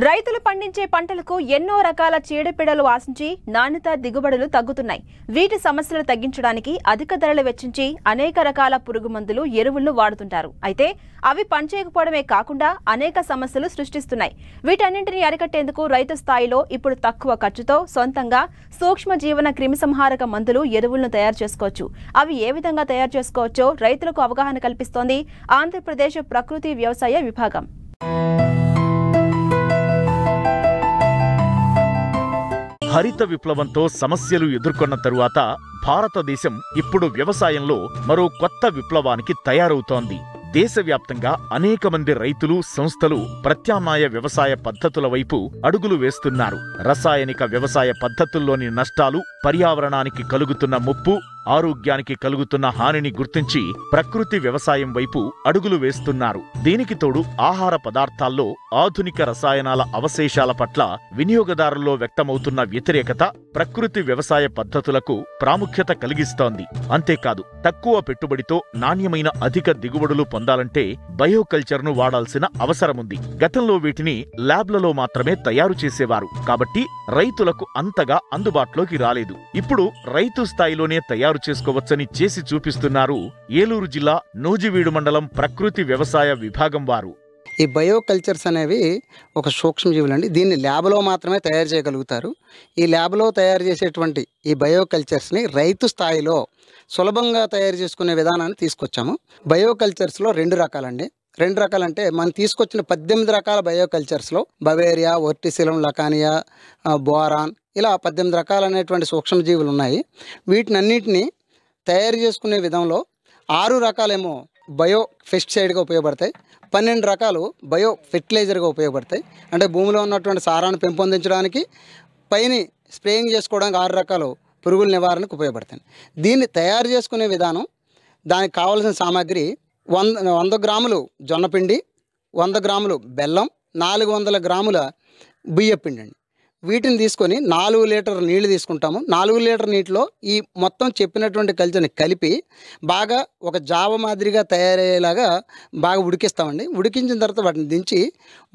రైతులు పండించే పంటలకు ఎన్నో రకాల చీడపీడలు ఆశించి నాణ్యత దిగుబడులు తగ్గుతున్నాయి. వీటి సమస్యలు తగ్గించడానికి అధిక ధరలు వెచ్చించి అనేక రకాల పురుగు మందులు, ఎరువులను వాడుతుంటారు. అయితే అవి పనిచేయకపోవడమే కాకుండా అనేక సమస్యలు సృష్టిస్తున్నాయి. వీటన్నింటినీ అరికట్టేందుకు రైతు స్థాయిలో ఇప్పుడు తక్కువ ఖర్చుతో సొంతంగా సూక్ష్మ జీవన క్రిమిసంహారక మందులు, ఎరువులను తయారు చేసుకోవచ్చు. అవి ఏ విధంగా తయారు చేసుకోవచ్చో రైతులకు అవగాహన కల్పిస్తోంది ఆంధ్రప్రదేశ్ ప్రకృతి వ్యవసాయ విభాగం. హరిత విప్లవంతో సమస్యలు ఎదుర్కొన్న తరువాత భారతదేశం ఇప్పుడు వ్యవసాయంలో మరో కొత్త విప్లవానికి తయారవుతోంది. దేశవ్యాప్తంగా అనేక మంది రైతులు, సంస్థలు ప్రత్యామ్నాయ వ్యవసాయ పద్ధతుల వైపు అడుగులు వేస్తున్నారు. రసాయనిక వ్యవసాయ పద్ధతుల్లోని నష్టాలు, పర్యావరణానికి కలుగుతున్న ముప్పు, ఆరోగ్యానికి కలుగుతున్న హానిని గుర్తించి ప్రకృతి వ్యవసాయం వైపు అడుగులు వేస్తున్నారు. దీనికి తోడు ఆహార పదార్థాల్లో ఆధునిక రసాయనాల అవశేషాల పట్ల వినియోగదారుల్లో వ్యక్తమవుతున్న వ్యతిరేకత ప్రకృతి వ్యవసాయ పద్ధతులకు ప్రాముఖ్యత కలిగిస్తోంది. అంతేకాదు, తక్కువ పెట్టుబడితో నాణ్యమైన అధిక దిగుబడులు పొందాలంటే బయోకల్చర్ను వాడాల్సిన అవసరముంది. గతంలో వీటిని ల్యాబ్లలో మాత్రమే తయారు చేసేవారు కాబట్టి రైతులకు అంతగా అందుబాటులోకి రాలేదు. ఇప్పుడు రైతు స్థాయిలోనే తయారు చేసుకోవచ్చని చేసి చూపిస్తున్నారు ఏలూరు జిల్లా నూజివీడు మండలం ప్రకృతి వ్యవసాయ విభాగం వారు. ఈ బయోకల్చర్స్ అనేవి ఒక సూక్ష్మజీవులు అండి. దీన్ని ల్యాబ్లో మాత్రమే తయారు చేయగలుగుతారు. ఈ ల్యాబ్లో తయారు చేసేటువంటి ఈ బయోకల్చర్స్ని రైతు స్థాయిలో సులభంగా తయారు చేసుకునే విధానాన్ని తీసుకొచ్చాము. బయోకల్చర్స్లో రెండు రకాలండి. రెండు రకాలంటే మనం తీసుకొచ్చిన 18 రకాల బయోకల్చర్స్లో బవేరియా, వర్టిసిలం, లకానియా, బోరాన్ ఇలా 18 రకాలనేటువంటి సూక్ష్మజీవులు ఉన్నాయి. వీటినన్నిటినీ తయారు చేసుకునే విధంలో 6 రకాలేమో బయో పెస్టిసైడ్గా ఉపయోగపడతాయి, 12 రకాలు బయో ఫెర్టిలైజర్గా ఉపయోగపడతాయి. అంటే భూమిలో ఉన్నటువంటి సారాన్ని పెంపొందించడానికి, పైన స్ప్రేయింగ్ చేసుకోవడానికి 6 రకాలు పురుగుల నివారణకు ఉపయోగపడతాయి. దీన్ని తయారు చేసుకునే విధానం, దానికి కావాల్సిన సామాగ్రి 100 గ్రాములు జొన్నపిండి, 100 గ్రాములు బెల్లం, 400 గ్రాముల బియ్యపిండి అండి. వీటిని తీసుకొని 4 లీటర్ నీళ్లు తీసుకుంటాము. 4 లీటర్ నీటిలో ఈ మొత్తం చెప్పినటువంటి కల్చర్ని కలిపి బాగా ఒక జావ మాదిరిగా తయారయ్యేలాగా బాగా ఉడికిస్తామండి. ఉడికించిన తర్వాత వాటిని దించి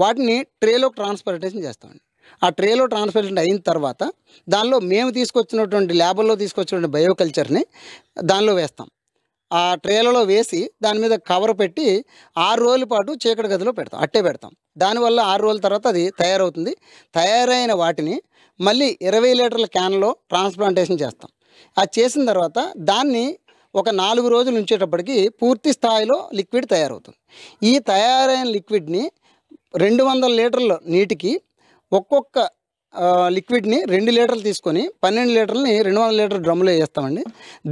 వాటిని ట్రేలో ట్రాన్స్పర్టేషన్ చేస్తామండి. ఆ ట్రేలో ట్రాన్స్పర్టేషన్ అయిన తర్వాత దానిలో మేము తీసుకొచ్చినటువంటి ల్యాబుల్లో తీసుకొచ్చినటువంటి బయోకల్చర్ని దానిలో వేస్తాం. ఆ ట్రేలలో వేసి దాని మీద కవర్ పెట్టి 6 రోజుల పాటు చీకటి గదిలో పెడతాం, అట్టే పెడతాం. దానివల్ల 6 రోజుల తర్వాత అది తయారవుతుంది. తయారైన వాటిని మళ్ళీ 20 లీటర్ల క్యాన్లో ట్రాన్స్ప్లాంటేషన్ చేస్తాం. అది చేసిన తర్వాత దాన్ని ఒక 4 రోజులు ఉంచేటప్పటికి పూర్తి స్థాయిలో లిక్విడ్ తయారవుతుంది. ఈ తయారైన లిక్విడ్ని 200 లీటర్ల నీటికి ఒక్కొక్క లిక్విడ్ని 2 లీటర్లు తీసుకొని 12 లీటర్లని 200 లీటర్ డ్రమ్లో వేస్తామండి.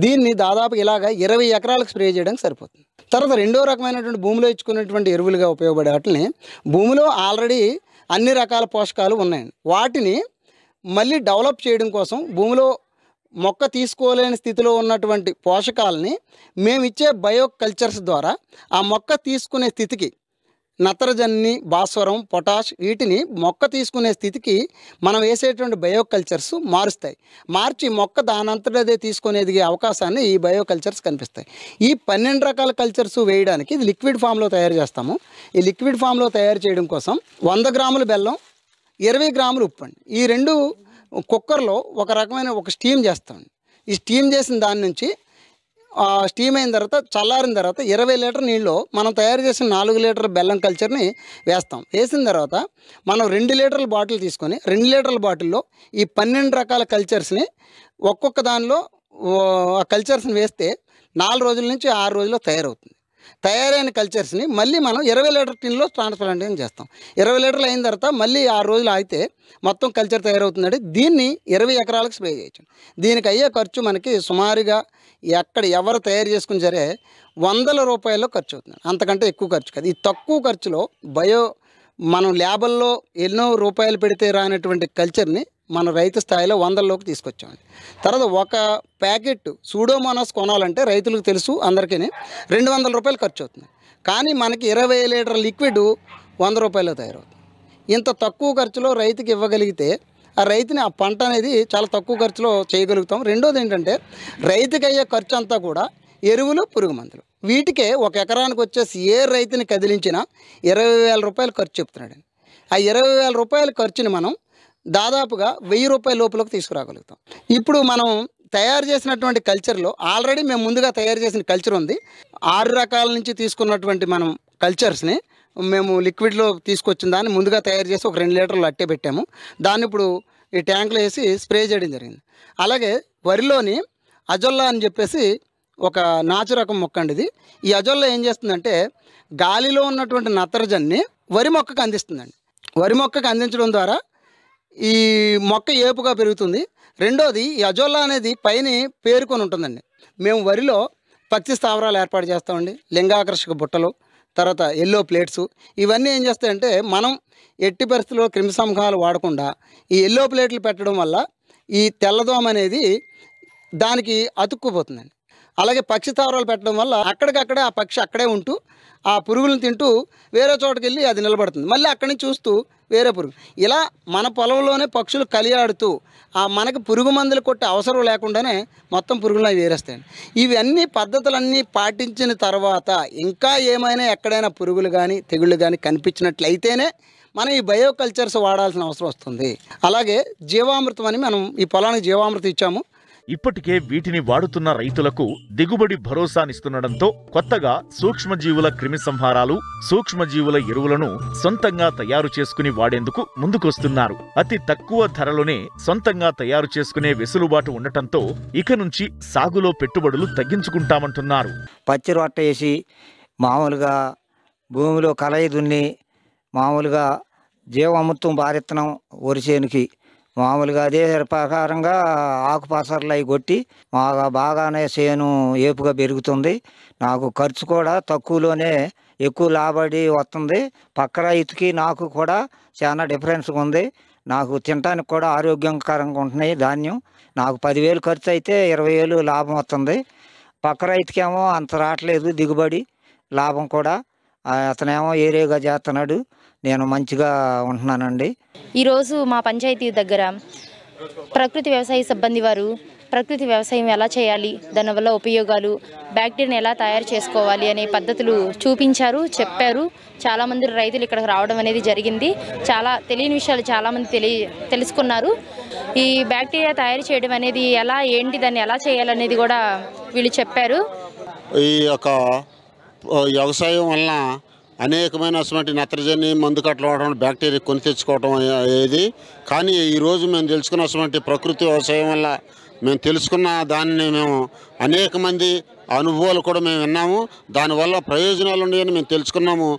దీన్ని దాదాపు ఇలాగ 20 ఎకరాలకు స్ప్రే చేయడానికి సరిపోతుంది. తర్వాత రెండో రకమైనటువంటి భూమిలో ఇచ్చుకునేటువంటి ఎరువులుగా ఉపయోగపడే వాటిని, భూమిలో ఆల్రెడీ అన్ని రకాల పోషకాలు ఉన్నాయండి, వాటిని మళ్ళీ డెవలప్ చేయడం కోసం భూమిలో మొక్క తీసుకోలేని స్థితిలో ఉన్నటువంటి పోషకాలని మేము ఇచ్చే బయోకల్చర్స్ ద్వారా ఆ మొక్క తీసుకునే స్థితికి, నత్రజని, భాస్వరం, పొటాష్ వీటిని మొక్క తీసుకునే స్థితికి మనం వేసేటువంటి బయోకల్చర్స్ మారుస్తాయి. మార్చి మొక్క దానంతట అదే తీసుకొని ఎదిగే అవకాశాన్ని ఈ బయోకల్చర్స్ కనిపిస్తాయి. ఈ 12 రకాల కల్చర్స్ వేయడానికి ఇది లిక్విడ్ ఫామ్లో తయారు చేస్తాము. ఈ లిక్విడ్ ఫామ్లో తయారు చేయడం కోసం 100 గ్రాముల బెల్లం, 20 గ్రాములు ఉప్పు అండి. ఈ రెండు కుక్కర్లో ఒక రకమైన స్టీమ్ చేస్తామండి. ఈ స్టీమ్ చేసిన దాని నుంచి స్టీమ్ అయిన తర్వాత, చల్లారిన తర్వాత 20 లీటర్ నీళ్ళలో మనం తయారు చేసిన 4 లీటర్ బెల్లం కల్చర్ని వేస్తాం. వేసిన తర్వాత మనం 2 లీటర్ల బాటిల్ తీసుకొని 2 లీటర్ల బాటిల్లో ఈ 12 రకాల కల్చర్స్ని ఒక్కొక్క దానిలో ఆ కల్చర్స్ని వేస్తే 4 రోజుల నుంచి 6 రోజుల్లో తయారవుతుంది. తయారైన కల్చర్స్ని మళ్ళీ మనం 20 లీటర్ టిన్లో ట్రాన్స్ప్లాంటేషన్ చేస్తాం. 20 లీటర్లు అయిన తర్వాత మళ్ళీ 6 రోజులు ఆగితే మొత్తం కల్చర్ తయారవుతుందండి. దీన్ని 20 ఎకరాలకు స్ప్రే చేయొచ్చు. దీనికి అయ్యే ఖర్చు మనకి సుమారుగా ఎవరు తయారు చేసుకుని సరే 100 రూపాయల్లో ఖర్చు అవుతుంది. అంతకంటే ఎక్కువ ఖర్చు కాదు. ఈ తక్కువ ఖర్చులో మనం ల్యాబుల్లో ఎన్నో రూపాయలు పెడితే రానటువంటి కల్చర్ని మన రైతు స్థాయిలో 100లోకి తీసుకొచ్చామండి. తర్వాత ఒక ప్యాకెట్ సూడోమోనాస్ కొనాలంటే రైతులకు తెలుసు అందరికీ 200 రూపాయలు ఖర్చు అవుతుంది. కానీ మనకి 20 లీటర్ లిక్విడ్ 100 రూపాయల్లో తయారవుతుంది. ఇంత తక్కువ ఖర్చులో రైతుకి ఇవ్వగలిగితే ఆ రైతుని ఆ పంట అనేది చాలా తక్కువ ఖర్చులో చేయగలుగుతాం. రెండోది ఏంటంటే రైతుకి అయ్యే ఖర్చు అంతా కూడా ఎరువులు, పురుగు మందులు. వీటికే ఒక ఎకరానికి వచ్చేసి ఏ రైతుని కదిలించినా 20,000 రూపాయలు ఖర్చు చెప్తున్నాడు. ఆ 20,000 రూపాయల ఖర్చుని మనం దాదాపుగా 1000 రూపాయల లోపలకు తీసుకురాగలుగుతాం. ఇప్పుడు మనం తయారు చేసినటువంటి కల్చర్లో ఆల్రెడీ మేము ముందుగా తయారు చేసిన కల్చర్ ఉంది. 6 రకాల నుంచి తీసుకున్నటువంటి మనం కల్చర్స్ని మేము లిక్విడ్లో తీసుకొచ్చిన దాన్ని ముందుగా తయారు చేసి ఒక 2 లీటర్లు అట్టే పెట్టాము. దాన్ని ఇప్పుడు ఈ ట్యాంకులో వేసి స్ప్రే చేయడం జరిగింది. అలాగే వరిలోని అజొల్లా అని చెప్పేసి ఒక నాచు రకం మొక్క అండి ఇది. ఈ అజొల్లా ఏం చేస్తుందంటే గాలిలో ఉన్నటువంటి నత్రజన్ని వరి మొక్కకు అందిస్తుందండి. వరి మొక్కకు అందించడం ద్వారా ఈ మొక్క ఏపుగా పెరుగుతుంది. రెండోది ఈ అజొల్లా అనేది పైన పేరుకొని ఉంటుందండి. మేము వరిలో పక్షి స్థావరాలు ఏర్పాటు చేస్తామండి. లింగాకర్షక బుట్టలు, తర్వాత ఎల్లో ప్లేట్స్, ఇవన్నీ ఏం చేస్తాయంటే మనం ఎట్టి పరిస్థితుల్లో క్రిమిసంహారాలు వాడకుండా ఈ ఎల్లో ప్లేట్లు పెట్టడం వల్ల ఈ తెల్లదోమ అనేది దానికి అతుక్కుపోతుందండి. అలాగే పక్షి స్థావరాలు పెట్టడం వల్ల అక్కడికక్కడే ఆ పక్షి అక్కడే ఉంటూ ఆ పురుగులను తింటూ వేరే చోటుకి వెళ్ళి అది నిలబడుతుంది. మళ్ళీ అక్కడి నుంచి చూస్తూ వేరే పురుగు, ఇలా మన పొలంలోనే పక్షులు కలియాడుతూ మనకు పురుగు మందులు కొట్టే అవసరం లేకుండానే మొత్తం పురుగులను అవి వేరేస్తాయండి. ఇవన్నీ పద్ధతులన్నీ పాటించిన తర్వాత ఇంకా ఏమైనా ఎక్కడైనా పురుగులు కానీ తెగుళ్ళు కానీ కనిపించినట్లయితేనే మనం ఈ బయోకల్చర్స్ వాడాల్సిన అవసరం వస్తుంది. అలాగే జీవామృతం అని మనం ఈ పొలానికి జీవామృతం ఇచ్చాము. ఇప్పటికే వీటిని వాడుతున్న రైతులకు దిగుబడి భరోసానిస్తుండటంతో కొత్తగా సూక్ష్మజీవుల క్రిమి సంహారాలు, సూక్ష్మజీవుల ఎరువులను సొంతంగా తయారు చేసుకుని వాడేందుకు ముందుకొస్తున్నారు. అతి తక్కువ ధరలోనే సొంతంగా తయారు చేసుకునే వెసులుబాటు ఉండటంతో ఇక నుంచి సాగులో పెట్టుబడులు తగ్గించుకుంటామంటున్నారు. పచ్చి రొట్ట వేసి మామూలుగా భూమిలో కలయి దున్ని మామూలుగా జీవామృతం భారిత్తనం వరిసేనుకి మామూలుగా అదే ప్రకారంగా ఆకుపసర్లు అవి కొట్టి బాగానే చేను ఏపుగా పెరుగుతుంది. నాకు ఖర్చు కూడా తక్కువలోనే ఎక్కువ లాభడి వస్తుంది. పక్క రైతుకి నాకు కూడా చాలా డిఫరెన్స్ ఉంది. నాకు తినడానికి కూడా ఆరోగ్యకరంగా ఉంటున్నాయి ధాన్యం. నాకు 10,000 ఖర్చు అయితే 20,000 లాభం వస్తుంది. పక్క రైతుకేమో అంత రావట్లేదు దిగుబడి, లాభం కూడా. అతనేమో ఏరేగా చేస్తున్నాడు, నేను మంచిగా ఉంటున్నానండి. ఈరోజు మా పంచాయతీ దగ్గర ప్రకృతి వ్యవసాయ సిబ్బంది వారు ప్రకృతి వ్యవసాయం ఎలా చేయాలి, దానివల్ల ఉపయోగాలు, బ్యాక్టీరియాని ఎలా తయారు చేసుకోవాలి అనే పద్ధతులు చూపించారు, చెప్పారు. చాలామంది రైతులు ఇక్కడికి రావడం అనేది జరిగింది. చాలా తెలియని విషయాలు చాలామంది తెలుసుకున్నారు. ఈ బ్యాక్టీరియా తయారు చేయడం అనేది ఎలా, ఏంటి, దాన్ని ఎలా చేయాలనేది కూడా వీళ్ళు చెప్పారు. ఈ యొక్క వ్యవసాయం వలన అనేకమైనటువంటి నత్రజని మందు కట్టలు వాడడం, బ్యాక్టీరియా కొని తెచ్చుకోవడం ఏది. కానీ ఈరోజు మేము తెలుసుకున్నటువంటి ప్రకృతి వ్యవసాయం వల్ల మేము తెలుసుకున్న దాన్ని మేము అనేక మంది అనుభవాలు కూడా మేము విన్నాము. దానివల్ల ప్రయోజనాలు ఉన్నాయని మేము తెలుసుకున్నాము.